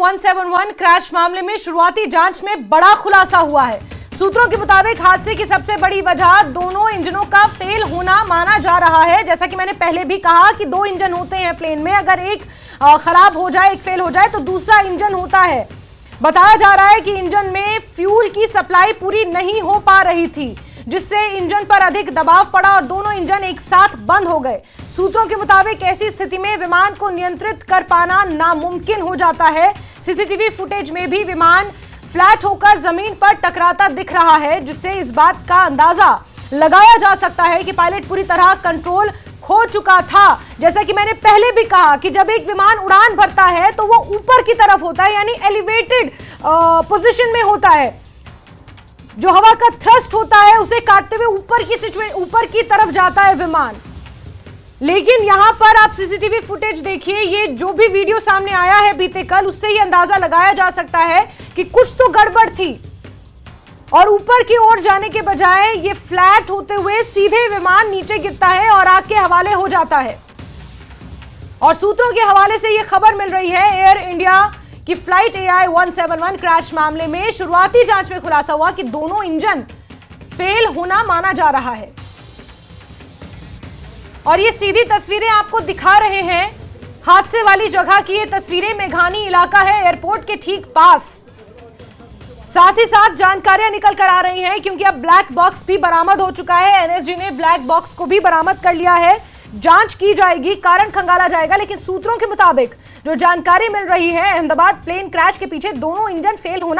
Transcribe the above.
171 crash मामले में शुरुआती जांच में बड़ा खुलासा हुआ है। सूत्रों के मुताबिक हादसे की सबसे बड़ी वजह दोनों इंजनों का फेल होना माना जा रहा है। जैसा कि मैंने पहले भी कहा कि दो इंजन होते हैं प्लेन में, अगर एक खराब हो जाए, एक फेल हो जाए तो दूसरा इंजन होता है। बताया जा रहा है कि इंजन में फ्यूल की सप्लाई पूरी नहीं हो पा रही थी, जिससे इंजन पर अधिक दबाव पड़ा और दोनों इंजन एक साथ बंद हो गए। सूत्रों के मुताबिक ऐसी स्थिति में विमान को नियंत्रित कर पाना नामुमकिन हो जाता है। सीसीटीवी फुटेज में भी विमान फ्लैट होकर जमीन पर टकराता दिख रहा है, जिससे इस बात का अंदाजा लगाया जा सकता है कि पायलट पूरी तरह कंट्रोल खो चुका था। जैसा कि मैंने पहले भी कहा कि जब एक विमान उड़ान भरता है तो वो ऊपर की तरफ होता है, यानी एलिवेटेड पोजीशन में होता है। जो हवा का थ्रस्ट होता है उसे काटते हुए ऊपर की तरफ जाता है विमान। लेकिन यहां पर आप सीसीटीवी फुटेज देखिए, ये जो भी वीडियो सामने आया है बीते कल, उससे ही अंदाजा लगाया जा सकता है कि कुछ तो गड़बड़ थी और ऊपर की ओर जाने के बजाय ये फ्लैट होते हुए सीधे विमान नीचे गिरता है और आग के हवाले हो जाता है। और सूत्रों के हवाले से ये खबर मिल रही है, एयर इंडिया की फ्लाइट AI 171 क्रैश मामले में शुरुआती जांच में खुलासा हुआ कि दोनों इंजन फेल होना माना जा रहा है। और ये सीधी तस्वीरें आपको दिखा रहे हैं हादसे वाली जगह की। ये तस्वीरें मेघानी इलाका है, एयरपोर्ट के ठीक पास। साथ ही साथ जानकारियां निकल कर आ रही हैं, क्योंकि अब ब्लैक बॉक्स भी बरामद हो चुका है। NSG ने ब्लैक बॉक्स को भी बरामद कर लिया है। जांच की जाएगी, कारण खंगाला जाएगा। लेकिन सूत्रों के मुताबिक जो जानकारी मिल रही है, अहमदाबाद प्लेन क्रैश के पीछे दोनों इंजन फेल होना